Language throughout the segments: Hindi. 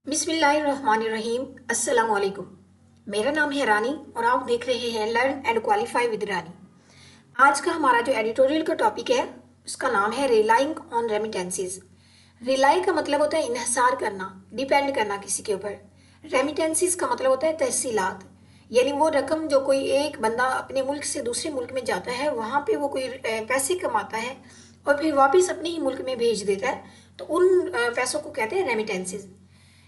बिस्मिल्लाहिर्रहमानिर्रहीम। अस्सलाम वालेकुम। मेरा नाम है रानी और आप देख रहे हैं लर्न एंड क्वालिफाई विद रानी। आज का हमारा जो एडिटोरियल का टॉपिक है उसका नाम है रिलाइंग ऑन रेमिटेंसीज। रिलाई का मतलब होता है इन्हसार करना, डिपेंड करना किसी के ऊपर। रेमिटेंसीज का मतलब होता है तहसीलात, यानी वो रकम जो कोई एक बंदा अपने मुल्क से दूसरे मुल्क में जाता है, वहाँ पे वो कोई पैसे कमाता है और फिर वापस अपने ही मुल्क में भेज देता है, तो उन पैसों को कहते हैं रेमिटेंसीज।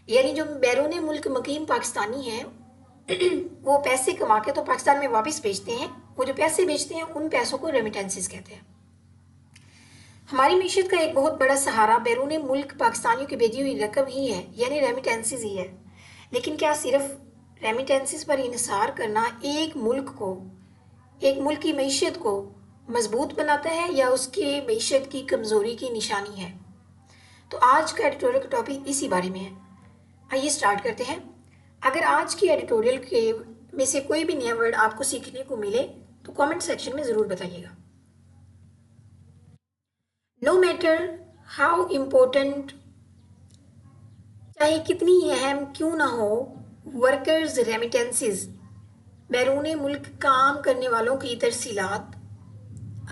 यानी जो बैरून मुल्क मुकीम पाकिस्तानी हैं वो पैसे कमा के तो पाकिस्तान में वापस भेजते हैं। वो जो पैसे भेजते हैं उन पैसों को रेमिटेंसेस कहते हैं। हमारी मीशत का एक बहुत बड़ा सहारा बैरून मुल्क पाकिस्तानियों की भेजी हुई रकम ही है, यानी रेमिटेंसेस ही है। लेकिन क्या सिर्फ रेमिटेंसेस पर इंसार करना एक मुल्क की मीशत को मजबूत बनाता है या उसकी मीशत की कमज़ोरी की निशानी है? तो आज का एडिटोरियल का टॉपिक इसी बारे में है। आइए स्टार्ट करते हैं। अगर आज की एडिटोरियल के में से कोई भी नया वर्ड आपको सीखने को मिले तो कमेंट सेक्शन में ज़रूर बताइएगा। नो मैटर हाउ इम्पोर्टेंट, चाहे कितनी ही अहम क्यों ना हो, वर्कर्स रेमिटेंसेस, बैरून मुल्क काम करने वालों की तरसीलात,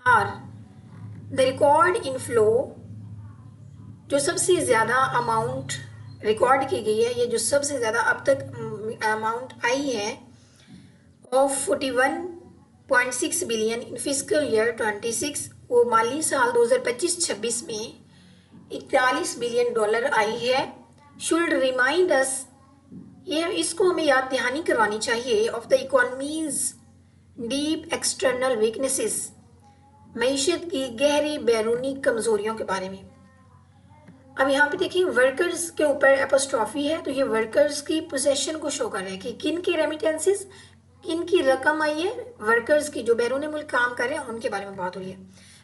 आर द रिकॉर्ड इनफ्लो, जो सबसे ज़्यादा अमाउंट रिकॉर्ड की गई है, ये जो सबसे ज़्यादा अब तक अमाउंट आई है of 41.6 billion in physical year 26, वो माली साल 2025-26 में 41 बिलियन डॉलर आई है। शुड रिमाइंड अस, ये इसको हमें याद दहानी करवानी चाहिए, of the economy's deep external weaknesses, मईशत की गहरी बैरूनी कमज़ोरियों के बारे में। अब यहाँ पे देखिए वर्कर्स के ऊपर एपोस्ट्रॉफी है, तो ये वर्कर्स की पोजेशन को शो कर रहा है कि किन के रेमिटेंसेस, किन की रकम आई है, वर्कर्स की जो बैरून मुल्क काम कर रहे हैं उनके बारे में बात हो रही है।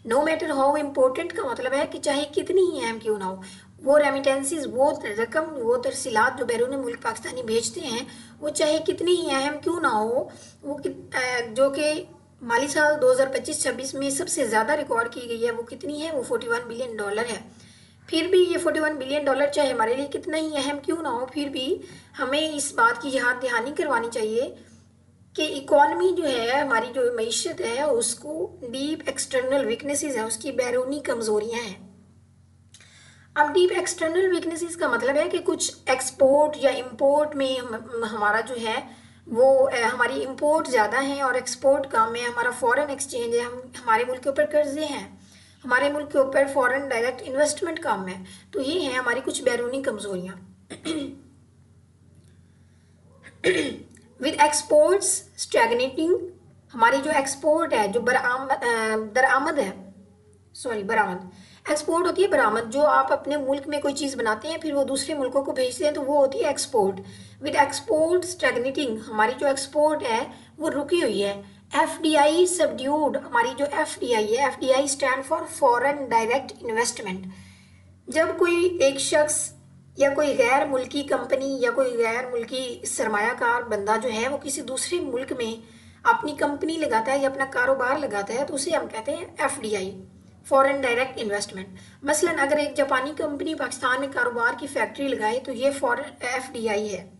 नो मैटर हाउ इम्पोर्टेंट का मतलब है कि चाहे कितनी ही अहम क्यों ना हो, वो रेमिटेंसेस, वो रकम, वो तरसीलात जो बैरून मुल्क पाकिस्तानी भेजते हैं, वो चाहे कितनी ही अहम क्यों ना हो, वो जो कि माली साल 2025-26 में सबसे ज़्यादा रिकॉर्ड की गई है, वो कितनी है, वो 41 बिलियन डॉलर है। फिर भी ये 41 बिलियन डॉलर चाहे हमारे लिए कितना ही अहम क्यों ना हो, फिर भी हमें इस बात की याद दहानी करवानी चाहिए कि इकॉनमी जो है, हमारी जो मईशत है, उसको डीप एक्सटर्नल वीकनेसेस है, उसकी बैरूनी कमज़ोरियाँ हैं। अब डीप एक्सटर्नल वीकनेसेस का मतलब है कि कुछ एक्सपोर्ट या इंपोर्ट में हमारा जो है वो हमारी इंपोर्ट ज़्यादा है और एक्सपोर्ट कम है, हमारा फॉरेन एक्सचेंज है, हमारे मुल्क के ऊपर कर्जे हैं, हमारे मुल्क के ऊपर फॉरेन डायरेक्ट इन्वेस्टमेंट कम है। तो ये हैं हमारी कुछ बैरूनी कमज़ोरियाँ। विद एक्सपोर्ट्स स्टैग्नेटिंग, हमारी जो एक्सपोर्ट है, जो दरामद है, सॉरी बरामद, एक्सपोर्ट होती है बरामद, जो आप अपने मुल्क में कोई चीज़ बनाते हैं फिर वो दूसरे मुल्कों को भेजते हैं, तो वो होती है एक्सपोर्ट। विद एक्सपोर्ट स्टैग्नेटिंग, हमारी जो एक्सपोर्ट है वो रुकी हुई है। FDI सबड्यूड, हमारी जो FDI है, FDI stand for foreign direct investment. जब कोई एक शख्स या कोई गैर मुल्की कंपनी या कोई गैर मुल्की सरमायाकार बंदा जो है वो किसी दूसरे मुल्क में अपनी कंपनी लगाता है या अपना कारोबार लगाता है, तो उसे हम कहते हैं FDI, फॉरेन डायरेक्ट इन्वेस्टमेंट। मसलन अगर एक जापानी कंपनी पाकिस्तान में कारोबार की फैक्ट्री लगाए तो ये फॉरेन FDI है।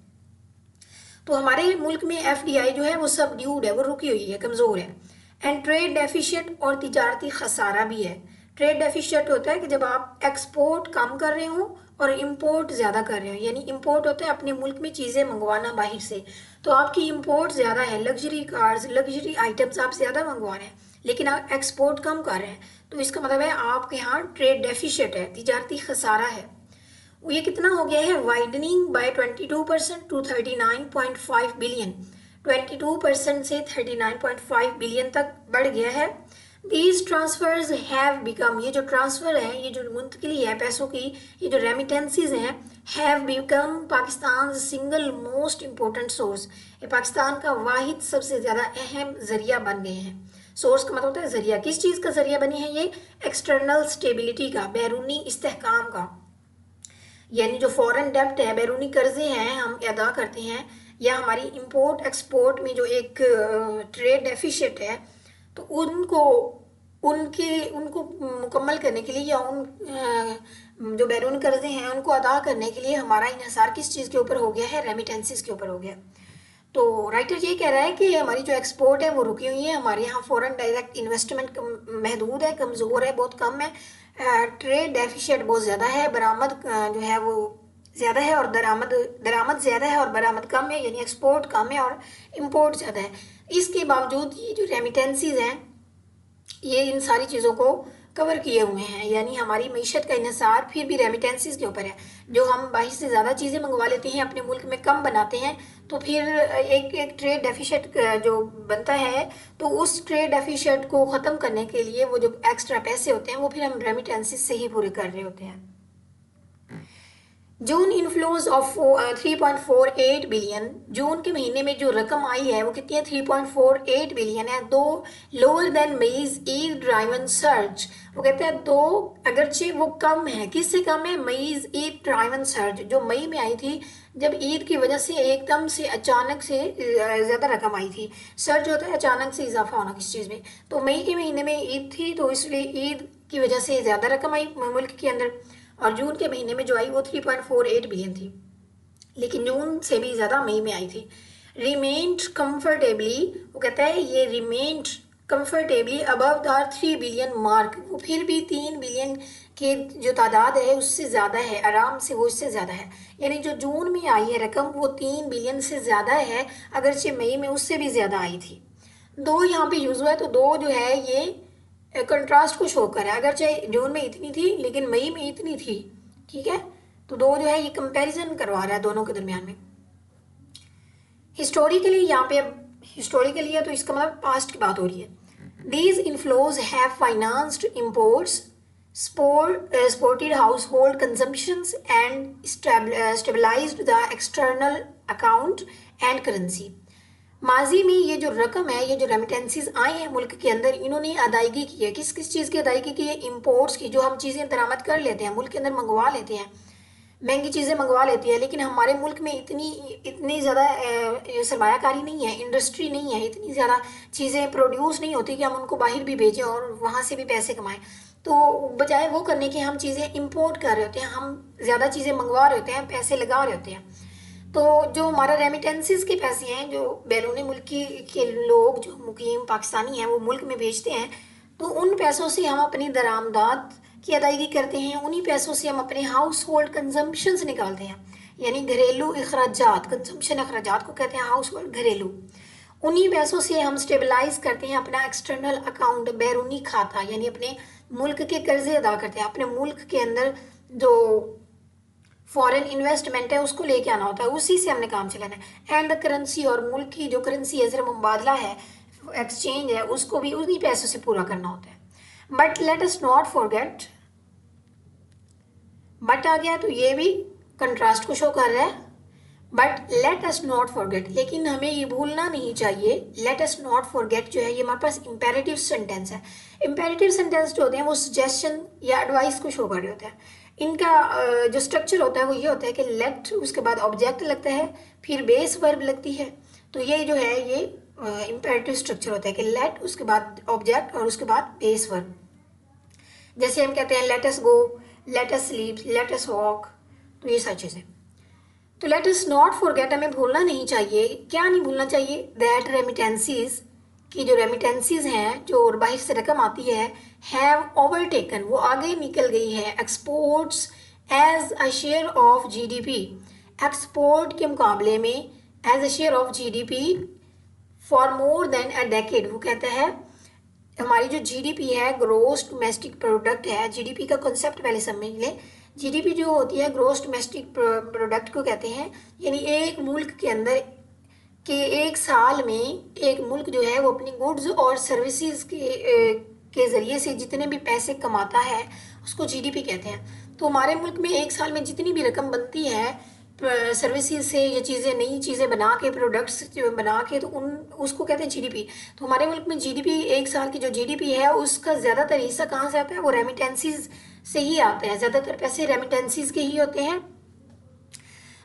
तो हमारे मुल्क में FDI जो है वो सबड्यूड है, वो रुकी हुई है, कमज़ोर है। एंड ट्रेड डेफिशिएंट, और तिजारती खसारा भी है। ट्रेड डेफिशिएंट होता है कि जब आप एक्सपोर्ट कम कर रहे हो और इंपोर्ट ज़्यादा कर रहे हो, यानी इंपोर्ट होता है अपने मुल्क में चीज़ें मंगवाना बाहर से, तो आपकी इंपोर्ट ज़्यादा है, लग्जरी कार्स, लग्जरी आइटम्स आप ज़्यादा मंगवा रहे हैं, लेकिन आप एक्सपोर्ट कम कर रहे हैं, तो इसका मतलब है आपके यहाँ ट्रेड डेफिशिएंट है, तिजारती खसारा है। ये कितना हो गया है, वाइडनिंग बाय 22% टू 39.5 बिलियन, 22% से 39.5 बिलियन तक बढ़ गया है। दीज ट्रांसफर्स हैव बिकम, ये जो ट्रांसफ़र है, ये जो मुंतकिली है पैसों की, ये जो रेमिटेंसीज हैं, have become Pakistan single most important source, ये पाकिस्तान का वाहिद सबसे ज़्यादा अहम ज़रिया बन गए हैं। सोर्स का मतलब होता है ज़रिया, किस चीज़ का ज़रिया बने हैं ये, एक्सटर्नल स्टेबिलिटी का, बैरूनी इस्तेहकाम का। यानी जो फॉरेन डेब्ट है, बैरूनी कर्जे हैं हम अदा करते हैं, या हमारी इंपोर्ट एक्सपोर्ट में जो एक ट्रेड डेफिशिएंट है, तो उनको मुकम्मल करने के लिए या उन जो बैरून कर्जे हैं उनको अदा करने के लिए हमारा इन्हिसार किस चीज़ के ऊपर हो गया है, रेमिटेंसेस के ऊपर हो गया। तो राइटर ये कह रहा है कि हमारी जो एक्सपोर्ट है वो रुकी हुई है, हमारे यहाँ फॉरेन डायरेक्ट इन्वेस्टमेंट महदूद है, कमज़ोर है, बहुत कम है, ट्रेड डेफिशिएट बहुत ज़्यादा है, बरामद जो है वो ज़्यादा है और दरामद ज़्यादा है और बरामद कम है, यानी एक्सपोर्ट कम है और इम्पोर्ट ज़्यादा है। इसके बावजूद ये जो रेमिटेंसीज हैं ये इन सारी चीज़ों को कवर किए हुए हैं, यानी हमारी मीशत का इन्हिसार फिर भी रेमिटेंसीज के ऊपर है। जो हम बाहर से ज़्यादा चीज़ें मंगवा लेते हैं, अपने मुल्क में कम बनाते हैं, तो फिर एक ट्रेड डेफिशिएट जो बनता है, तो उस ट्रेड डेफिशिएट को ख़त्म करने के लिए वो जो एक्स्ट्रा पैसे होते हैं वो फिर हम रेमिटेंसीज से ही पूरे कर रहे होते हैं। जून इनफ्लोज ऑफ 3.48 बिलियन, जून के महीने में जो रकम आई है वो कितनी है, 3.48 बिलियन है, दो लोअर देन मईज ईद ड्राइवन सर्च। वो कहते हैं दो अगरचे वो कम है, किससे कम है, मईज ईद ड्राइवन सर्च, जो मई में आई थी जब ईद की वजह से एकदम से अचानक से ज़्यादा रकम आई थी। सर्च होता है अचानक से इजाफा होना किसी चीज़ में, तो मई के महीने में ईद थी तो इसलिए ईद की वजह से ज़्यादा रकम आई मुल्क के अंदर, और जून के महीने में जो आई वो 3.48 बिलियन थी, लेकिन जून से भी ज़्यादा मई में आई थी। रिमेंड कंफर्टेबली, वो कहता है ये remained comfortably above the 3 billion mark, वो फिर भी 3 बिलियन के जो तादाद है उससे ज़्यादा है, आराम से वो इससे ज़्यादा है, यानी जो जून में आई है रकम वो 3 बिलियन से ज़्यादा है, अगरचे मई में उससे भी ज़्यादा आई थी। दो यहाँ पे यूज़ हुआ है, तो दो जो है ये कंट्रास्ट को शो कर रहा है, अगर चाहे जून में इतनी थी लेकिन मई में इतनी थी, ठीक है, तो दो जो है ये कंपैरिजन करवा रहा है दोनों के दरमियान में। हिस्टोरिकली यहाँ पे, अब हिस्टोरिकली है तो इसका मतलब पास्ट की बात हो रही है। These inflows have financed imports, supported household consumptions and stabilized the external account and currency। माजी में ये जो रकम है, ये जो रेमिटेंसीज आए हैं मुल्क के अंदर, इन्होंने अदायगी की है, किस किस चीज़ की अदायगी की है, इम्पोर्ट्स की, जो हम चीज़ें दरामद कर लेते हैं, मुल्क के अंदर मंगवा लेते हैं, महंगी चीज़ें मंगवा लेती है, लेकिन हमारे मुल्क में इतनी ज़्यादा सरमायाकारी नहीं है, इंडस्ट्री नहीं है, इतनी ज़्यादा चीज़ें प्रोड्यूस नहीं होती कि हम उनको बाहर भी भेजें और वहाँ से भी पैसे कमाएं, तो बजाय वो करने के हम चीज़ें इंपोर्ट कर रहे होते हैं, हम ज़्यादा चीज़ें मंगवा रहे होते हैं, पैसे लगा रहे होते हैं। तो जो हमारा रेमिटेंसेस के पैसे हैं जो बैरून मुल्क के लोग जो मुकीम पाकिस्तानी हैं वो मुल्क में भेजते हैं, तो उन पैसों से हम अपनी दरामदात की अदायगी करते हैं, उन्हीं पैसों से हम अपने हाउस होल्ड कंजम्पशंस निकालते हैं, यानी घरेलू अखराजात, कंजम्पशन अखराजात को कहते हैं हाउस होल्ड घरेलू, उन्हीं पैसों से हम स्टेबलाइज करते हैं अपना एक्सटर्नल अकाउंट, बैरूनी खाता, यानी अपने मुल्क के कर्जे अदा करते हैं, अपने मुल्क के अंदर जो फॉरेन इन्वेस्टमेंट है उसको लेके आना होता है, उसी से हमने काम चलाना है। एंड द करेंसी, और मुल्क की जो करेंसी है, ज़रा मुबादला है, एक्सचेंज है, उसको भी उन्हीं पैसों से पूरा करना होता है। But let us not forget, but आ गया तो ये भी कंट्रास्ट को शो कर रहा है, but let us not forget, लेकिन हमें ये भूलना नहीं चाहिए, लेट अस नॉट फॉरगेट जो है ये हमारे पास इम्पेरेटिव सेंटेंस है। इम्पेरेटिव सेंटेंस जो होते हैं वो सजेशन या एडवाइस को शो कर रहे होते हैं। इनका जो स्ट्रक्चर होता है वो ये होता है कि लेट, उसके बाद ऑब्जेक्ट लगता है, फिर बेस वर्ब लगती है, तो ये जो है ये इम्पेरेटिव स्ट्रक्चर होता है कि लेट, उसके बाद ऑब्जेक्ट और उसके बाद बेस वर्ब। जैसे हम कहते हैं let us go, let us sleep, let us walk, तो ये सारी चीज़ें। तो लेट अस नॉट फॉरगेट, हमें भूलना नहीं चाहिए, क्या नहीं भूलना चाहिए, दैट रेमिटेंसीज की जो रेमिटेंसीज हैं, जो बाहर से रकम आती है, हैव ओवरटेकन, वो आगे निकल गई है, exports as a share of GDP, export के मुकाबले में as a share of GDP for more than a decade. वो कहता है हमारी जो जीडीपी है, ग्रोस डोमेस्टिक प्रोडक्ट है, जीडीपी का कॉन्सेप्ट पहले समझ लें। जीडीपी जो होती है ग्रोस डोमेस्टिक प्रोडक्ट को कहते हैं, यानी एक मुल्क के अंदर कि एक साल में एक मुल्क जो है वो अपनी गुड्स और सर्विसेज के ज़रिए से जितने भी पैसे कमाता है उसको जीडीपी कहते हैं। तो हमारे मुल्क में एक साल में जितनी भी रकम बनती है सर्विसेज से, ये चीज़ें, नई चीज़ें बना के, प्रोडक्ट्स जो बना के, तो उसको कहते हैं जीडीपी। तो हमारे मुल्क में जीडीपी, एक साल की जो जीडीपी है उसका ज़्यादातर हिस्सा कहाँ से आता है, वो रेमिटेंसीज से ही आता है, ज़्यादातर पैसे रेमिटेंसीज के ही होते हैं।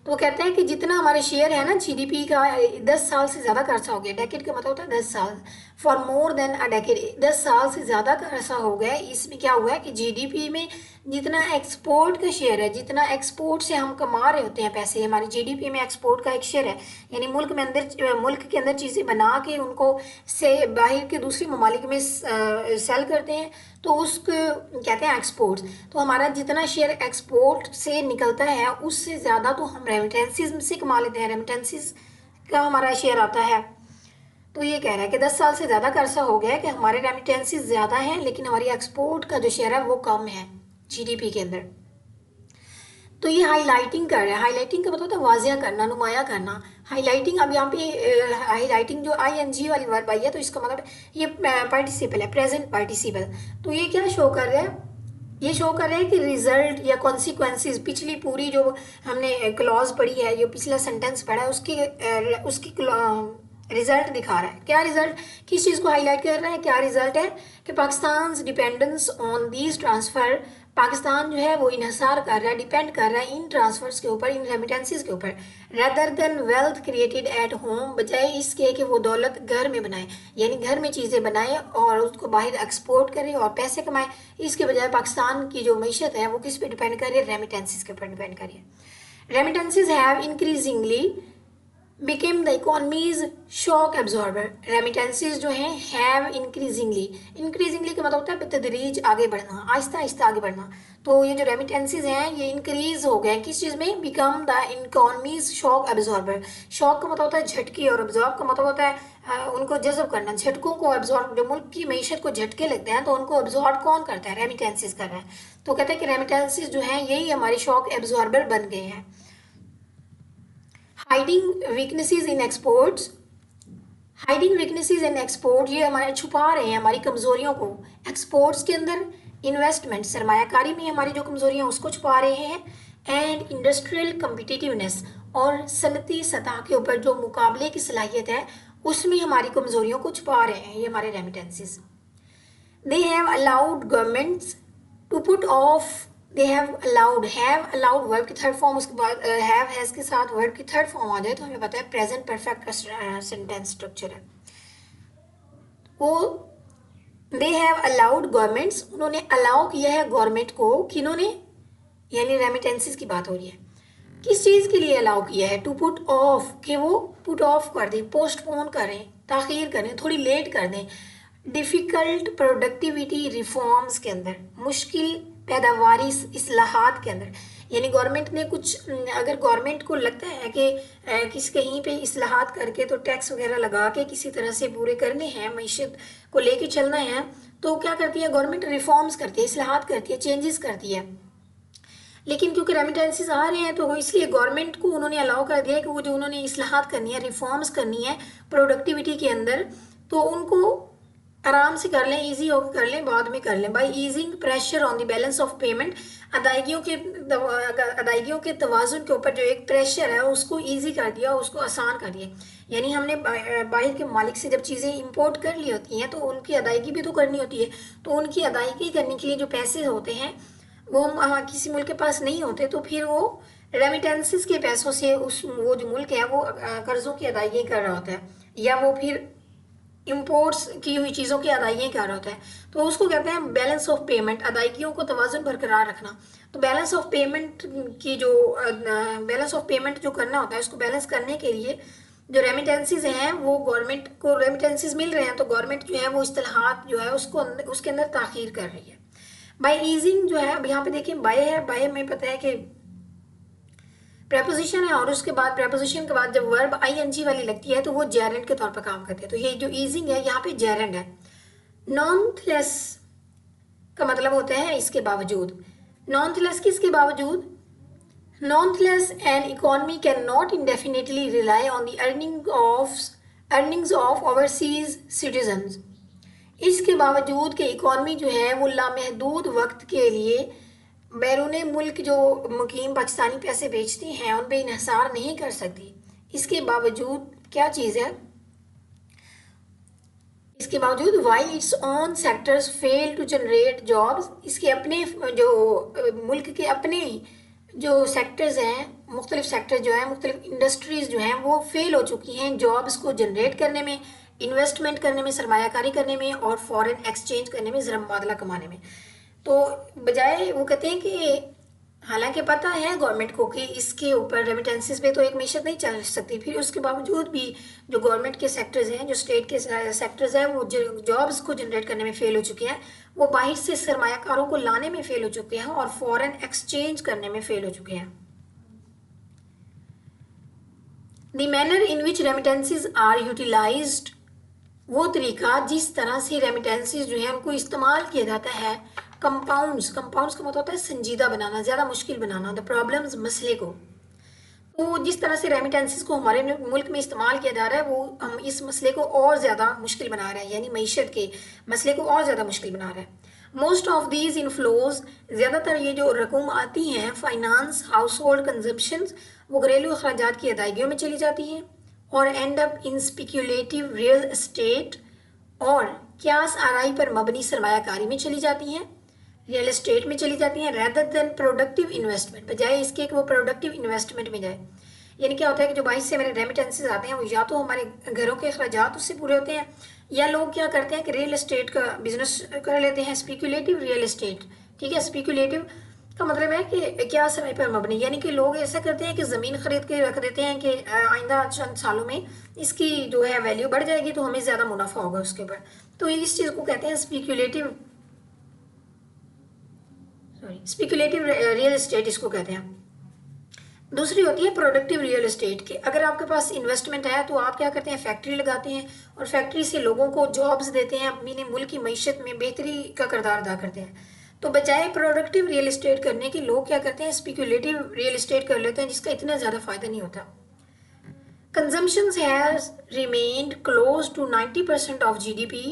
तो वो कहते हैं कि जितना हमारे शेयर है ना जीडीपी का, 10 साल से ज़्यादा का अर्सा हो गया, डेकेड का मतलब होता है 10 साल, for more than a decade, 10 साल से ज़्यादा का अरसा हो गया है। इसमें क्या हुआ है कि जीडीपी में जितना एक्सपोर्ट का शेयर है, जितना एक्सपोर्ट से हम कमा रहे होते हैं पैसे, हमारी जीडीपी में एक्सपोर्ट का एक शेयर है, यानी मुल्क के अंदर चीज़ें बना के उनको से बाहर के दूसरे ममालिक में सेल करते हैं, तो उसको कहते हैं एक्सपोर्ट्स। तो हमारा जितना शेयर एक्सपोर्ट से निकलता है उससे ज़्यादा तो हम रेमिटेंसीज से कमा लेते हैं, रेमिटेंसीज का हमारा शेयर आता है। तो ये कह रहा है कि 10 साल से ज़्यादा का अरसा हो गया है कि हमारे रेमिटेंसीज ज़्यादा हैं लेकिन हमारी एक्सपोर्ट का जो शेयर है वो कम है जीडीपी के अंदर। तो ये हाईलाइटिंग कर रहा है। हाईलाइटिंग का मतलब होता है वाजिया करना, नुमाया करना। हाईलाइटिंग, अब यहाँ पे हाईलाइटिंग जो आईएनजी वाली वर्ब आई है तो इसका मतलब ये पार्टिसिपल है, प्रेजेंट पार्टिसिपल। तो ये क्या शो कर रहा है, ये शो कर रहा है कि रिजल्ट या कॉन्सिक्वेंसेस, पिछली पूरी जो हमने क्लॉज पढ़ी है, जो पिछला सेंटेंस पढ़ा है उसकी रिजल्ट दिखा रहा है। क्या रिजल्ट, किस चीज़ को हाईलाइट कर रहा है, क्या रिजल्ट है कि Pakistan dependence on these transfer, Pakistan जो है वो इन्हसार कर रहा है, डिपेंड कर रहा है इन ट्रांसफर्स के ऊपर, इन रेमिटेंसीज के ऊपर, rather than wealth created at home, बजाय इसके कि वो दौलत घर में बनाए, यानी घर में चीज़ें बनाए और उसको बाहर एक्सपोर्ट करे और पैसे कमाए। इसके बजाय पाकिस्तान की जो मीशत है वो किस पे डिपेंड कर रही है, रेमिटेंसीज के ऊपर डिपेंड कर रही है। Remittances have increasingly became the economy's shock absorber। Remittances जो हैं हैव इंक्रीजिंगली, इंक्रीजिंगली का मतलब होता है बतदरीज आगे बढ़ना, आहिस्ता आहिस्ता आगे बढ़ना। तो ये जो रेमिटेंसीज हैं ये इंक्रीज हो गए किस चीज़ में, become the economies shock absorber. Shock का मतलब होता है झटके और एब्जॉर्ब का मतलब होता है उनको जज्ब करना, झटकों को एब्जॉर्ब। जो मुल्क की मीशत को झटके लगते हैं तो उनको एब्जॉर्ब कौन करता है, रेमिटेंसीज कर रहा है। तो कहते हैं कि रेमिटेंसीज जो हैं यही हमारी शॉक एब्जॉर्बर बन गए हैं। Hiding weaknesses in exports, hiding weaknesses in export, ये हमारे छुपा रहे हैं हमारी कमज़ोरियों को एक्सपोर्ट्स के अंदर। इन्वेस्टमेंट, सरमायाकारी में हमारी जो कमज़ोरियाँ उसको छुपा रहे हैं। एंड इंडस्ट्रियल कम्पिटिटिवनेस, और सनती सतह के ऊपर जो मुकाबले की सलाहियत है उसमें हमारी कमज़ोरियों को छुपा रहे हैं ये हमारे remittances. They have allowed governments to put off, they have allowed verb की थर्ड फॉर्म, उसके बाद हैव हैज़ के साथ वर्ब की थर्ड फॉर्म आ जाए तो हमें पता है प्रेजेंट परफेक्ट का सेंटेंस स्ट्रक्चर है वो। दे हैव अलाउड गवर्नमेंट्स, उन्होंने अलाउ किया है गवर्नमेंट को, किन्होंने, यानी रेमिटेंसीज की बात हो रही है। किस चीज़ के लिए अलाउ किया है, टू पुट ऑफ, कि वो पुट ऑफ कर दें, पोस्टपोन करें, ताख़ीर करें, थोड़ी लेट कर दें। डिफ़िकल्ट प्रोडक्टिविटी रिफॉर्म्स के अंदर, मुश्किल पैदावारी इस्लाहात के अंदर, यानी गवर्नमेंट ने कुछ, अगर गवर्नमेंट को लगता है कि किसी कहीं पे इस्लाहात करके तो टैक्स वगैरह लगा के किसी तरह से पूरे करने हैं, मईशत को लेके चलना है, तो क्या करती है गवर्नमेंट, रिफॉर्म्स करती है, इस्लाहात करती है, चेंजेस करती है। लेकिन क्योंकि रेमिटेंसीज आ रहे हैं तो इसलिए गवर्नमेंट को उन्होंने अलाउ कर दिया कि वो जो उन्होंने इस्लाहात करनी है, रिफॉर्म्स करनी है प्रोडक्टिविटी के अंदर, तो उनको आराम से कर लें, इजी होकर कर लें, बाद में कर लें। By easing pressure on the balance of payment, अदायगियों के तवाज़ुन के ऊपर जो एक प्रेशर है उसको इजी कर दिया, उसको आसान कर दिया। यानी हमने बाहर के मालिक से जब चीज़ें इंपोर्ट कर ली होती हैं तो उनकी अदायगी भी तो करनी होती है, तो उनकी अदायगी करने के लिए जो पैसे होते हैं वो हम किसी मुल्क के पास नहीं होते, तो फिर वो रेमिटेंसेस के पैसों से वो जो मुल्क है वो कर्ज़ों की अदायगी कर रहा होता है, या वो फिर इंपोर्ट्स की हुई चीज़ों की अदायगी कर रहा होता है। तो उसको कहते हैं बैलेंस ऑफ पेमेंट, अदायगियों को तवाज़ुन बरकरार रखना। तो बैलेंस ऑफ पेमेंट की जो बैलेंस ऑफ पेमेंट जो करना होता है उसको बैलेंस करने के लिए जो रेमिटेंसीज हैं वो गवर्नमेंट को रेमिटेंसीज मिल रहे हैं तो गवर्नमेंट जो है वो इस्तेलाहात जो है उसको उसके अंदर ताख़ीर कर रही है। बाय ईजिंग जो है, अब यहाँ पे देखिए बाय है, बाय में पता है कि प्रेपोजिशन है और उसके बाद प्रेपोजिशन के बाद जब वर्ब आईएनजी वाली लगती है तो वो जेरेंड के तौर पर काम करते हैं। तो ये जो ईजिंग है यहाँ पे जेरेंड है। नॉनथलेस का मतलब होता है इसके बावजूद, नॉनथलेस किसके बावजूद, nonetheless an economy can not indefinitely rely on the earnings of overseas citizens. इसके बावजूद कि इकॉनमी जो है वो लामहदूद वक्त के लिए बैरून मुल्क जो मुकीम पाकिस्तानी पैसे बेचते हैं उन पर इन्हसार नहीं कर सकती। इसके बावजूद क्या चीज़ है, इसके बावजूद while it's own sectors fail to generate jobs, इसके अपने जो मुल्क के अपने जो सेक्टर्स हैं, मुख्तलिफ सेक्टर जो हैं, मुख्तलिफ इंडस्ट्रीज़ जो हैं वो फेल हो चुकी हैं जॉब्स को जनरेट करने में। इन्वेस्टमेंट करने में, सरमायाकारी करने में और फॉरेन एक्सचेंज करने में, ज़रा मुबादला कमाने में। तो बजाय वो कहते हैं कि हालांकि पता है गवर्नमेंट को कि इसके ऊपर रेमिटेंसेस पे तो एक मीशत नहीं चल सकती, फिर उसके बावजूद भी जो गवर्नमेंट के सेक्टर्स हैं, जो स्टेट के सेक्टर्स हैं, वो जॉब्स को जनरेट करने में फेल हो चुके हैं, वो बाहर से सरमायाकारों को लाने में फेल हो चुके हैं और फॉरेन एक्सचेंज करने में फेल हो चुके हैं। The manner in which remittances are utilised, वो तरीका जिस तरह से रेमिटेंसेस जो है उनको इस्तेमाल किया जाता है, कंपाउंड्स का मतलब होता है संजीदा बनाना, ज़्यादा मुश्किल बनाना, द प्रॉब्लम्स, मसले को। तो जिस तरह से रेमिटेंसेस को हमारे मुल्क में इस्तेमाल किया जा रहा है, वो हम इस मसले को और ज़्यादा मुश्किल बना रहे हैं, यानी मईशत के मसले को और ज़्यादा मुश्किल बना रहा है। मोस्ट ऑफ दीज इनफ्लोज, ज़्यादातर ये जो रकूम आती हैं फाइनेंस, हाउस होल्ड कंजम्पशन, वो घरेलू अखराजात की अदायगियों में चली जाती हैं और and up in speculative real estate, और क्यास आराई पर मबनी सरमायाकारी में चली जाती हैं, रियल एस्टेट में चली जाती हैं, रेदर देन प्रोडक्टिव इन्वेस्टमेंट, बजाय इसके कि वो प्रोडक्टिव इन्वेस्टमेंट में जाए। यानी क्या होता है कि जो बाहर से मेरे रेमिटेंसेस आते हैं वो या तो हमारे घरों के अखराजात उससे पूरे होते हैं, या लोग क्या करते हैं कि रियल एस्टेट का बिजनेस कर लेते हैं, स्पेक्यूलेटिव रियल एस्टेट। ठीक है, स्पेक्यूलेटिव का मतलब है कि क्या सराय पर मबनी, यानी कि लोग ऐसा करते हैं कि ज़मीन खरीद के रख देते हैं कि आइंदा चंद सालों में इसकी जो है वैल्यू बढ़ जाएगी तो हमें ज़्यादा मुनाफा होगा उसके ऊपर। तो इस चीज़ को कहते हैं स्पेक्यूलेटिव रियल एस्टेट, इसको कहते हैं। दूसरी होती है प्रोडक्टिव रियल एस्टेट के, अगर आपके पास इन्वेस्टमेंट है तो आप क्या करते हैं, फैक्ट्री लगाते हैं और फैक्ट्री से लोगों को जॉब्स देते हैं, अपनी मुल्क की मईशत में बेहतरी का किरदार अदा करते हैं। तो बजाय प्रोडक्टिव रियल एस्टेट करने के लोग क्या करते हैं, स्पेक्यूलेटिव रियल एस्टेट कर लेते हैं, जिसका इतना ज़्यादा फ़ायदा नहीं होता। Consumption has remained close to 90% of GDP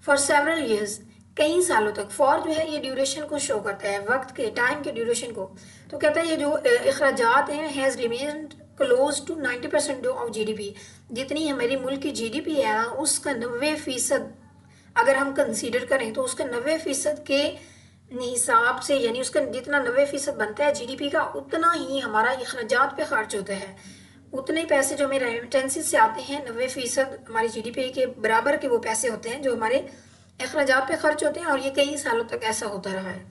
for several years, कई सालों तक। फॉर जो है ये ड्यूरेशन को शो करता है, वक्त के, टाइम के ड्यूरेशन को। तो कहता है ये जो अखराजात हैं, has remained close to 90% of GDP, जितनी हमारी मुल्क की GDP है ना, उसका 90% अगर हम कंसीडर करें तो उसका 90% के हिसाब से, यानी उसका जितना 90% बनता है GDP का, उतना ही हमारा अखराजात पे खर्च होता है। उतने पैसे जो हमें रेमिटेंसेस से आते हैं, 90% हमारी GDP के बराबर के वो पैसे होते हैं जो हमारे अखराजात पे खर्च होते हैं, और ये कई सालों तक ऐसा होता रहा है।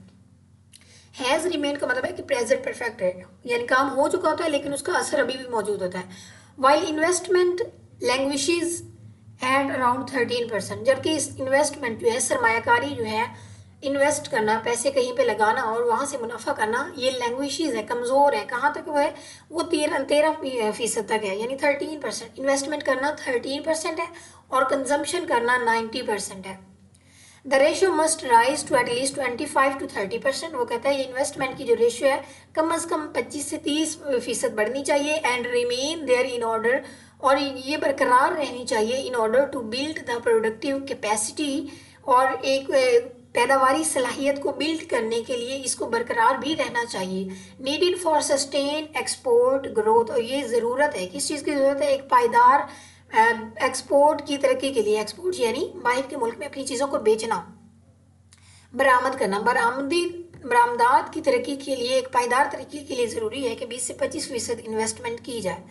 हैज़ रिमेन का मतलब है कि प्रेजेंट परफेक्ट है, यानी काम हो चुका होता है लेकिन उसका असर अभी भी मौजूद होता है। वाइल इन्वेस्टमेंट लैंग्विशेज एट अराउंड 13%, जबकि इस इन्वेस्टमेंट जो है, सरमायाकारी जो है, इन्वेस्ट करना, पैसे कहीं पे लगाना और वहाँ से मुनाफा करना, ये लैंग्वेजेस है, कमज़ोर है। कहाँ तक वो है, वो 13% तक है, यानी 13%। इन्वेस्टमेंट करना 13% है और कंजम्पशन करना 90% है। The ratio must rise to at least 25 to 30%। वो कहता है ये इन्वेस्टमेंट की जो रेशियो है कम अज़ कम 25 से 30% बढ़नी चाहिए, and remain there in order, और ये बरकरार रहनी चाहिए, in order to build the productive capacity, और एक पैदावारी सलाहियत को बिल्ड करने के लिए इसको बरकरार भी रहना चाहिए। Needed for sustain export growth, और ये ज़रूरत है, किस चीज़ की ज़रूरत है, एक पायदार एक्सपोर्ट की तरक्की के लिए। एक्सपोर्ट यानी बाहर के मुल्क में अपनी चीज़ों को बेचना, बरामद करना, बरामदात की तरक्की के लिए, एक पायदार तरक्की के लिए ज़रूरी है कि 20 से 25% इन्वेस्टमेंट की जाए।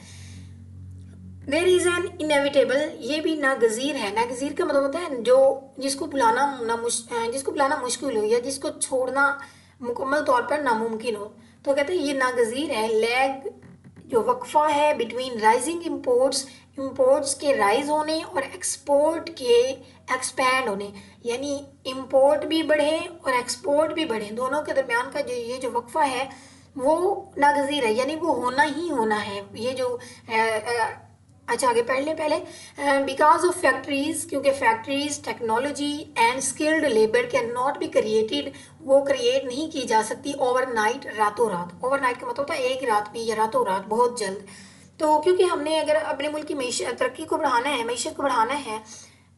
देर इज़ एन इनएविटेबल, ये भी नागज़ीर है। नागज़ीर का मतलब होता है जो जिसको भुलाना मुश्किल हो, या जिसको छोड़ना मुकम्मल तौर पर नामुमकिन हो। तो कहते हैं ये नागज़ीर है, लैग जो वक्फा है बिटवीन राइजिंग इम्पोर्ट्स के राइज होने और एक्सपोर्ट के एक्सपैंड होने, यानी इम्पोर्ट भी बढ़े और एक्सपोर्ट भी बढ़े, दोनों के दरमियान का जो ये जो वक्फा है वो नागज़ीर है, यानी वो होना ही होना है। ये जो अच्छा आगे पढ़ लें पहले। बिकॉज ऑफ फैक्ट्रीज, क्योंकि factories technology and skilled labour can not be created, वो क्रिएट नहीं की जा सकती ओवरनाइट, रातों रात। ओवरनाइट का मतलब होता है एक रात में या रातों रात, बहुत जल्द। तो क्योंकि हमने अगर अपने मुल्क की तरक्की को बढ़ाना है, मीशत को बढ़ाना है,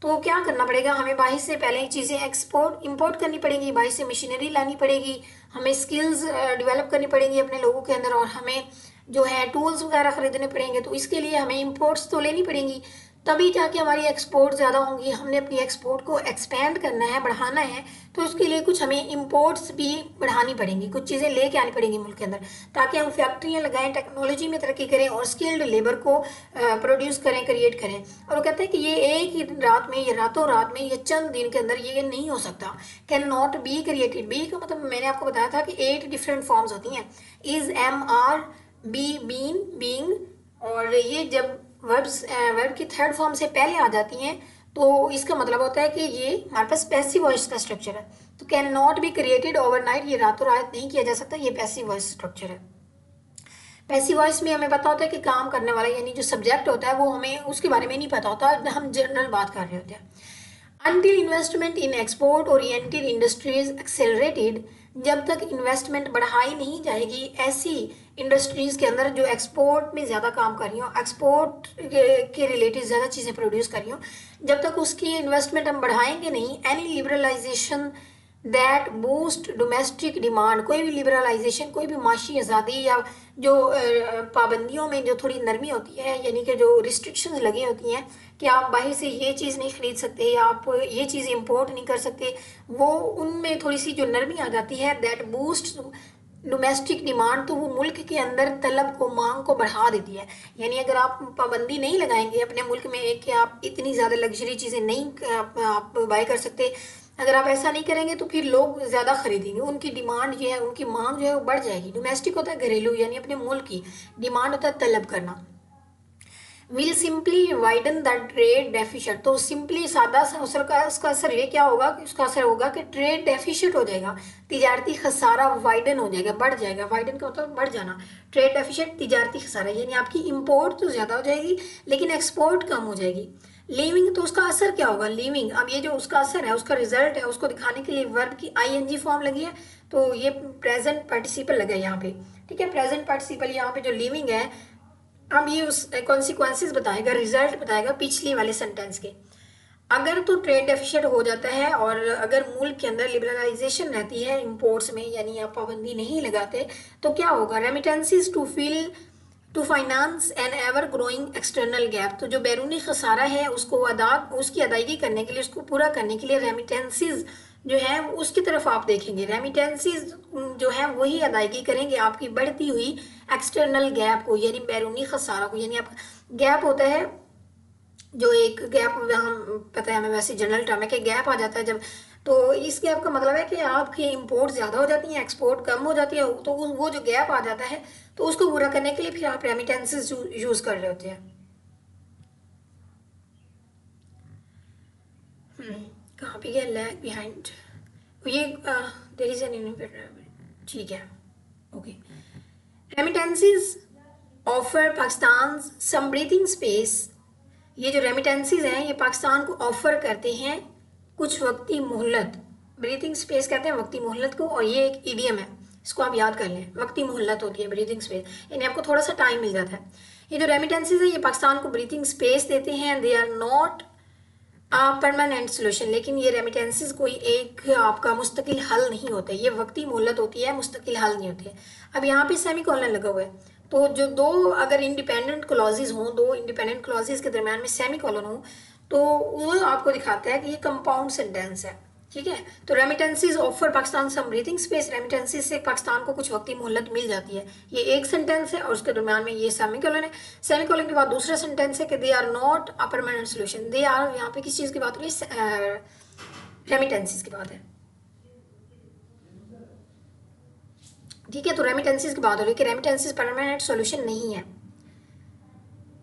तो क्या करना पड़ेगा, हमें बाहर से पहले चीज़ें इंपोर्ट करनी पड़ेंगी, बाहर से मशीनरी लानी पड़ेगी, हमें स्किल्स डेवलप करनी पड़ेंगी अपने लोगों के अंदर, और हमें जो है टूल्स वगैरह ख़रीदने पड़ेंगे। तो इसके लिए हमें इंपोर्ट्स तो लेनी पड़ेंगी। तभी जाके हमारी एक्सपोर्ट ज़्यादा होंगी। हमने अपनी एक्सपोर्ट को एक्सपेंड करना है, बढ़ाना है, तो उसके लिए कुछ हमें इंपोर्ट्स भी बढ़ानी पड़ेंगी, कुछ चीज़ें लेके आनी पड़ेंगी मुल्क के अंदर, ताकि हम फैक्ट्रियाँ लगाएं, टेक्नोलॉजी में तरक्की करें और स्किल्ड लेबर को प्रोड्यूस करें, क्रिएट करें। और वो कहते हैं कि ये एक ही रात में, ये रातों रात में, ये चंद दिन के अंदर ये नहीं हो सकता। Can not be created, be का मतलब मैंने आपको बताया था कि 8 डिफरेंट फॉर्म्स होती हैं, is, am, are, be, been, being, और ये जब वर्ब की थर्ड फॉर्म से पहले आ जाती हैं तो इसका मतलब होता है कि ये हमारे पास पैसिव वॉइस का स्ट्रक्चर है। तो can not be created overnight, ये रातों रात नहीं किया जा सकता, ये पैसिव वॉइस स्ट्रक्चर है। पैसिव वॉइस में हमें पता होता है कि काम करने वाला यानी जो सब्जेक्ट होता है वो हमें उसके बारे में नहीं पता होता, हम जनरल बात कर रहे होते हैं। Until investment in export oriented industries accelerated, जब तक इन्वेस्टमेंट बढ़ाई नहीं जाएगी ऐसी इंडस्ट्रीज़ के अंदर जो एक्सपोर्ट में ज़्यादा काम कर रही हो, एक्सपोर्ट के रिलेटेड ज़्यादा चीज़ें प्रोड्यूस कर रही हो, जब तक उसकी इन्वेस्टमेंट हम बढ़ाएंगे नहीं, any liberalisation that boost domestic demand, कोई भी लिबरलाइजेशन, कोई भी माशी आज़ादी या जो पाबंदियों में जो थोड़ी नरमी होती है, यानी कि जो रिस्ट्रिक्शंस लगी होती हैं कि आप बाहर से ये चीज़ नहीं खरीद सकते या आप ये चीज़ इंपोर्ट नहीं कर सकते, वो उनमें थोड़ी सी जो नरमी आ जाती है, दैट बूस्ट डोमेस्टिक डिमांड, तो वो मुल्क के अंदर तलब को, मांग को बढ़ा देती है। यानी अगर आप पाबंदी नहीं लगाएंगे अपने मुल्क में कि आप इतनी ज़्यादा लग्जरी चीज़ें नहीं आप बाय कर सकते, अगर आप ऐसा नहीं करेंगे तो फिर लोग ज़्यादा खरीदेंगे, उनकी डिमांड जो है, उनकी मांग जो है वो बढ़ जाएगी। डोमेस्टिक होता है घरेलू, यानी अपने मुल्क की, डिमांड होता है तलब करना। Will simply widen the trade deficit, तो सिंपली सादा सा उसका असर ये क्या होगा कि उसका असर होगा कि ट्रेड डेफिशिट हो जाएगा, तिजारती खसारा वाइडन हो जाएगा, बढ़ जाएगा। वाइडन का मतलब बढ़ जाना, ट्रेड डेफिशिट तिजारती खसारा, यानी आपकी इंपोर्ट तो ज़्यादा हो जाएगी लेकिन एक्सपोर्ट कम हो जाएगी। लीविंग, तो उसका असर क्या होगा, लीविंग, अब ये जो उसका असर है, उसका रिजल्ट है, उसको दिखाने के लिए वर्ब की आईएनजी फॉर्म लगी है, तो ये प्रेजेंट पार्टिसिपल लगा है यहाँ पे, ठीक है, प्रेजेंट पार्टिसिपल यहाँ पे जो लिविंग है, अब ये उस कॉन्सिक्वेंसेस बताएगा, रिजल्ट बताएगा पिछली वाले सेंटेंस के। अगर तो ट्रेड डेफिशिट हो जाता है और अगर मुल्क के अंदर लिबरलाइजेशन रहती है इंपोर्ट्स में, यानी आप पाबंदी नहीं लगाते, तो क्या होगा, remittances to finance an ever growing external gap, तो जो बैरूनी खसारा है उसको उसकी अदायगी करने के लिए, उसको पूरा करने के लिए रेमिटेंसीज जो है उसकी तरफ आप देखेंगे। रेमिटेंसीज जो है वही अदायगी करेंगे आपकी बढ़ती हुई एक्सटर्नल गैप को, यानी बैरूनी खसारा को। यानी आपका गैप होता है, जो एक गैप हम पता है हमें, वैसे जनरल टर्म है कि गैप आ जाता है जब, तो इस गैप का मतलब है कि आपकी इंपोर्ट ज़्यादा हो जाती है, एक्सपोर्ट कम हो जाती है, तो वो जो गैप आ जाता है तो उसको पूरा करने के लिए फिर आप रेमिटेंसेस यूज़ कर रहे होते हैं। कहाँ पे गया, लैग बिहाइंड, ये देयर इज एन, ठीक है, ओके। रेमिटेंसेस ऑफर पाकिस्तान सम ब्रीथिंग स्पेस, ये जो रेमिटेंसीज हैं ये पाकिस्तान को ऑफर करते हैं कुछ वक्ती मोहलत, ब्रीथिंग स्पेस कहते हैं वक्ती मोहलत को, और ये एक ईडियम है, इसको आप याद कर लें, वक्ती मोहलत होती है ब्रीथिंग स्पेस, यानी आपको थोड़ा सा टाइम मिल जाता है। ये जो रेमिटेंसीज है ये पाकिस्तान को ब्रीथिंग स्पेस देते हैं, they are not permanent solution, लेकिन ये रेमिटेंसेस कोई एक आपका मुस्तकिल हल नहीं होता है, ये वक्ती मोहलत होती है, मुस्तकिल हल नहीं होती है। अब यहाँ पे सेमी कॉलन लगा हुआ है, तो जो दो अगर इंडिपेंडेंट क्लॉजेज हों, दो इंडिपेंडेंट क्लॉजेज के दरम्यान में सेमी कॉलन हो, तो वो आपको दिखाता है कि ये कंपाउंड सेंटेंस है, ठीक है। तो रेमिटेंसीज ऑफर पाकिस्तान सम ब्रीथिंग स्पेस, रेमिटेंसीज से पाकिस्तान को कुछ वक्ती मोहलत मिल जाती है, ये एक सेंटेंस है और उसके दरम्यान में ये सेमी कॉलन है। सेमी कॉलन के बाद दूसरा सेंटेंस है कि they are not a permanent solution, they are, यहाँ पे किस चीज़ की बात हो रही है, रेमिटेंसीज की बात है, ठीक है। तो रेमिटेंसीज की बात हो रही है कि रेमिटेंसीज परमानेंट सोल्यूशन नहीं है।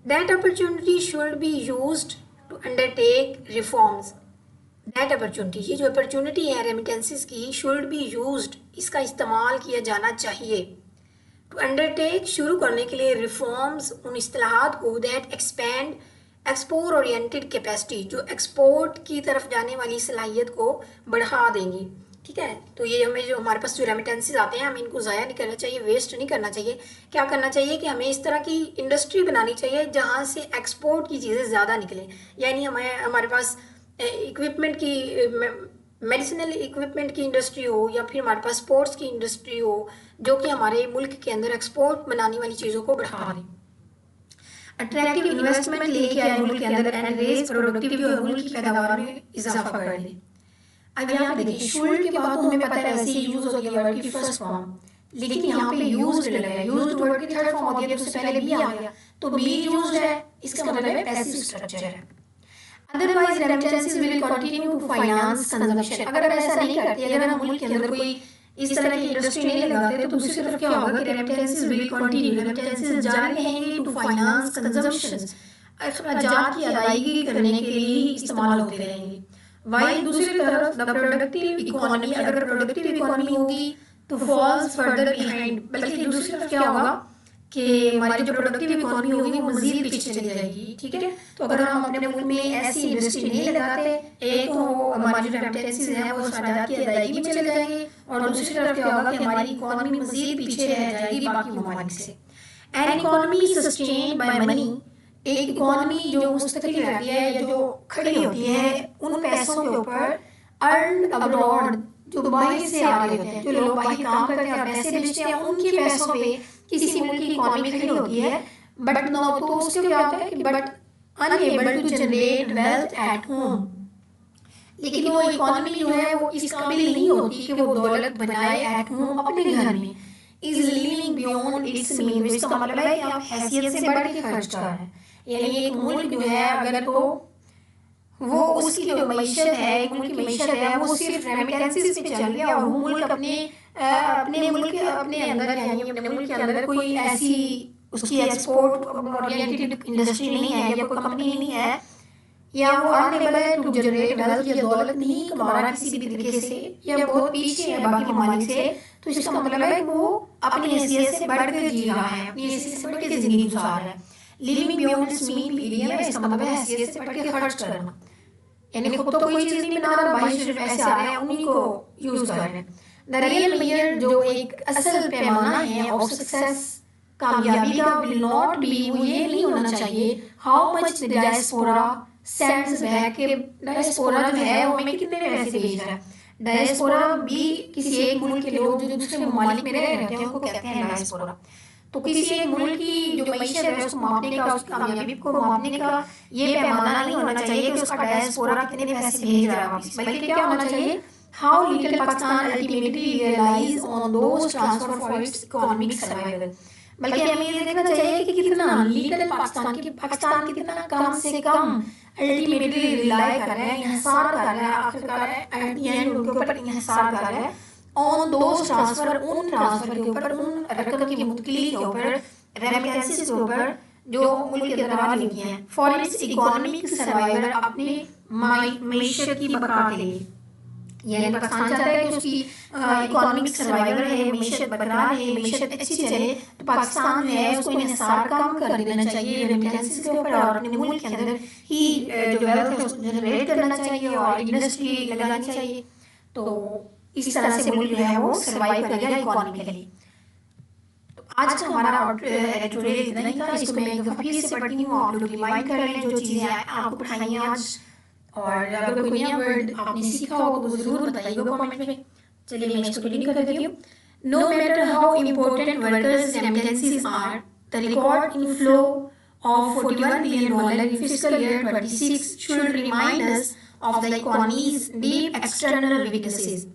That opportunity should be used to undertake reforms, that opportunity, ये जो अपॉर्चुनिटी है रेमिटेंसेस की, शुड बी यूज्ड, इसका इस्तेमाल किया जाना चाहिए, टू अंडरटेक, शुरू करने के लिए, रिफॉर्म्स, उन इस्तेलाहात को, that expand export oriented capacity, जो एक्सपोर्ट की तरफ जाने वाली सलाहियत को बढ़ा देंगी, ठीक है। तो ये हमें जो हमारे पास जो रेमिटेंसेस आते हैं हमें इनको ज़ाया नहीं करना चाहिए, वेस्ट नहीं करना चाहिए। क्या करना चाहिए कि हमें इस तरह की इंडस्ट्री बनानी चाहिए जहाँ से एक्सपोर्ट की चीज़ें ज़्यादा निकलें, यानी हमारे पास इक्विपमेंट की, मेडिसिनल इक्विपमेंट की इंडस्ट्री हो, या फिर हमारे पास स्पोर्ट्स की इंडस्ट्री हो, जो कि हमारे मुल्क के अंदर एक्सपोर्ट बनाने वाली चीज़ों को बढ़ा दें। अट्रैक्टिव इन्वेस्टमेंट लेके आए मुल्क के अंदर एंड रेज प्रोडक्टिविटी और मुल्क की पैदावार में इजाफा कर दे। अब यहाँ पे देखिए शुल्क के बाद तो हमें पता है वैसे यूज हो गया वर्ड की फर्स्ट फॉर्म, लेकिन यहाँ पे यूज्ड लगा है, यूज्ड वर्ड की थर्ड फॉर्म होती है, तो उससे पहले बी आ गया, तो बी यूज्ड है, इसका मतलब है पैसिव स्ट्रक्चर है। Otherwise remittances will continue to finance consumption. अगर हम ऐसा नहीं करते, अगर हम मुल्क के अंदर कोई इस तरह की इंडस्ट्री नहीं लगाते, तो दूसरी तरफ क्या होगा कि रेमिटेंसेस विल कंटिन्यू, रेमिटेंसेस जारी रहेंगे टू फाइनेंस कंजम्पशन, अखराजात की अदायगी करने के लिए ही इस्तेमाल होते रहेंगे। वाइल दूसरी तरफ द प्रोडक्टिव इकोनॉमी, अगर प्रोडक्टिव इकोनॉमी होगी तो फॉल्स फर्दर बिहाइंड, बल्कि दूसरी तरफ क्या होगा कि हमारी जो प्रोडक्टिव इकोनॉमी होगी वो मजीद पीछे चली जाएगी। ठीक है, तो अगर हम अपने मुल्क में ऐसी इंडस्ट्री नहीं लगाते, एक तो हमारी जो रेमिटेंसेस हैं वो अखराजात की अदायगी में चले जाएंगे, और दूसरी तरफ क्या होगा कि हमारी इकोनॉमी मजीद पीछे रह जाएगी बाकी ममालिक से। An economy sustained by money, एक इकोनॉमी जो मुस्तकिल रहती है या जो खड़ी होती है उन पैसों के ऊपर, अर्न अब्रॉड, जो बाहर से आ रहे होते हैं, जो लोग बाहर काम करके और पैसे भेजते हैं, उनके पैसों पे किसी मुल्क की इकोनॉमी खड़ी होती है, बट नो, तो उससे क्या होता है कि but unable to generate wealth at home, लेकिन वो इकोनॉमी जो है वो इस काबिल नहीं होती कि वो दौलत बनाए एट होम अपने घर में, is living beyond it's mean, इसका मतलब है कि आप हैसियत से बढ़ के खर्च कर रहे हैं। यानी एक मुल्क जो है अगर तो वो उसकी जो मईशत है, एक मुल्क की मईशत है वो सिर्फ रेमिटेंसेस पे चल रही है, और वो मुल्क अपने मुल्क अपने अंदर यानी अपने मुल्क के अंदर कोई ऐसी उसकी एक्सपोर्ट ओरिएंटेड इंडस्ट्री नहीं है या कोई कंपनी नहीं है, या वो अनएबल है टू जनरेट वेल्थ, या दौलत नहीं कमा रहा किसी भी तरीके से, या बहुत पीछे है बाकी ममालिक से, तो इसका मतलब है वो अपनी हैसियत से बढ़कर जी रहा है, अपनी हैसियत से बढ़कर जिंदगी गुजार रहा है। Living beyond it's mean period, इसका मतलब है हैसियत से बढ़कर खर्च करना, यानी खुद तो कोई चीज नहीं बना रहा, बाहर से जो पैसे आ रहे हैं उन्हीं को यूज कर रहे हैं। द रियल मेजर, जो एक असल पैमाना है ऑफ सक्सेस, कामयाबी का, विल नॉट बी, वो ये नहीं होना चाहिए how much the diaspora sends back, के डायस्पोरा जो है वो हमें कितने पैसे भेज रहा है। डायस्पोरा भी किसी एक मुल्क के लोग जो दूसरे ममालिक में रह रहे हैं उनको कहते हैं डायस्पोरा। तो किसी एक मुल्क की जो मईशत है उसको मापने का, उसकी कामयाबी को मापने का ये पैमाना नहीं होना चाहिए कि उसका डायस्पोरा कितने पैसे भेज रहा है वापस, बल्कि क्या होना चाहिए how little Pakistan ultimately realise on those transfer for its economic survival, बल्कि हमें ये देखना चाहिए कि कितना लिटिल पाकिस्तान कितना कम से कम अल्टीमेटली रिलाई कर रहा है, इंहिसार कर रहा है, आखिरकार एट द एंड उनके ऊपर इंहिसार कर रहा है ऑन दोस ट्रांसफर, उन ट्रांसफर के ऊपर, उन रकम की मुंतकिली के ऊपर, रेमिटेंसेस के ऊपर जो मुल्क के अंदर आ रही हैं फॉर इट्स इकोनॉमिक सर्वाइवल, अपनी मईशत की बका के लिए। यानी पाकिस्तान चाहता है कि उसकी इकोनॉमिक सर्वाइवल है, मईशत बरकरार है, मईशत अच्छी चले, तो पाकिस्तान जो है उसको इंहिसार कम कर देना चाहिए रेमिटेंसेस के ऊपर, और अपने मुल्क के अंदर ही जो वेल्थ है उसको जनरेट करना चाहिए और इंडस्ट्री लगानी चाहिए। तो इस तरह से मुल्क जो है वो सर्वाइव करेगा इकोनॉमिकली। तो आज का हमारा एडिटोरियल इतना ही था, इसको मैं एक दफा फिर से पढ़ती हूँ, आप लोग रिवाइंड कर लें जो चीज़ें आपको पढ़ाई हैं आज, और अगर कोई नया वर्ड आपने सीखा हो तो जरूर बताइएगा कमेंट में। चलिए मैं इसको रीडिंग कर देती हूँ। No matter how important workers remittances are, the record inflow of $41 billion in fiscal year 26 should remind us of the economy's deep external weaknesses.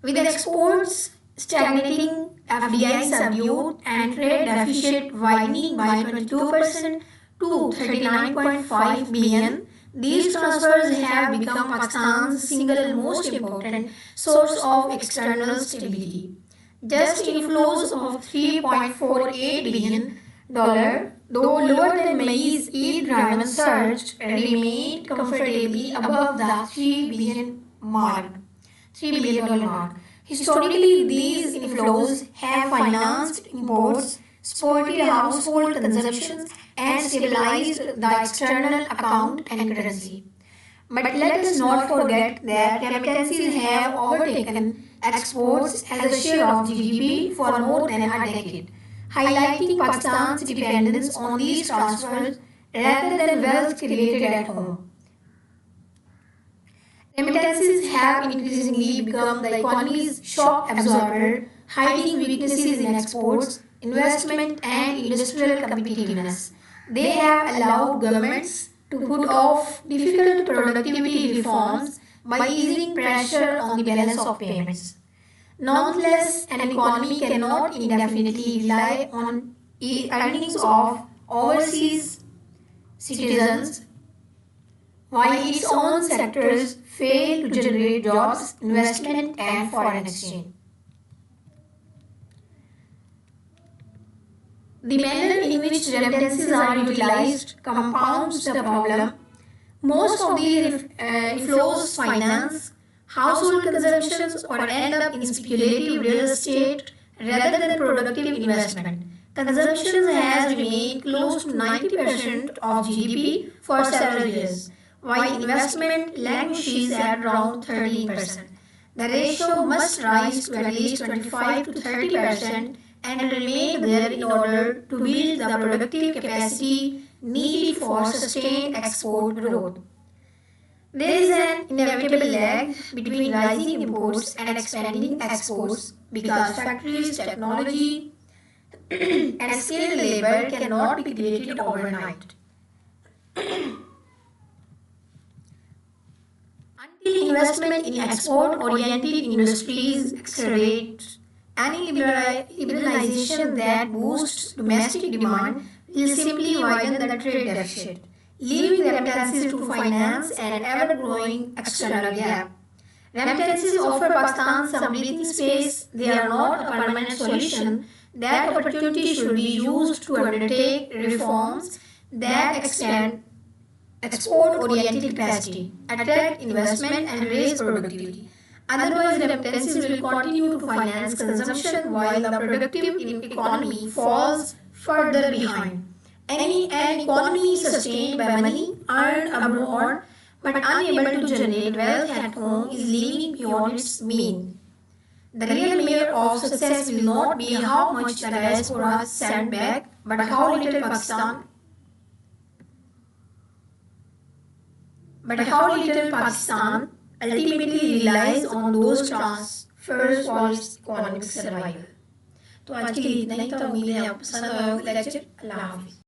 With exports stagnating, FDI subdued, and trade deficit widening by 22% to $39.5 billion, these transfers have become Pakistan's single most important source of external stability. Just inflows of $3.48 billion, though lower than May's aid-driven surge, remained comfortably above the $3 billion mark. Historically, these inflows have financed imports, supported household consumption, and stabilized the external account and currency. But let us not forget that remittances have overtaken exports as a share of GDP for more than a decade, highlighting Pakistan's dependence on these transfers rather than wealth created at home. Remittances have increasingly become the economy's shock absorber, hiding weaknesses in exports, investment and industrial competitiveness. They have allowed governments to put off difficult productivity reforms by easing pressure on the balance of payments. Nonetheless, an economy cannot indefinitely rely on earnings of overseas citizens while its own sectors fail to generate jobs, investment, and foreign exchange. The manner in which remittances are utilized compounds the problem. Most of these inflows finance household consumptions or end up in speculative real estate rather than productive investment. Consumption has remained close to 90% of GDP for several years, while investment languishes at around 13%. The ratio must rise to at least 25 to 30% and remain there in order to build the productive capacity needed for sustained export growth. There is an inevitable lag between rising imports and expanding exports because factories, technology, and skilled labor cannot be created overnight. Until investment in export-oriented industries accelerates, any liberalization that boosts domestic demand will simply widen the trade deficit, leaving remittances to finance an ever-growing external gap. Remittances offer Pakistan some breathing space. They are not a permanent solution. That opportunity should be used to undertake reforms that extend export-oriented capacity, attract investment and raise productivity. Otherwise, remittances will continue to finance consumption while the productive economy falls further behind. An economy sustained by money earned abroad but unable to generate wealth at home is living beyond its mean. The real measure of success will not be how much the diaspora sent back, but how little Pakistan ultimately relies on those transfers for its economic survival. तो आज के लिए इतना ही था। उम्मीद है आपको पसंद आया होगा लेक्चर। अल्लाह हाफिज़।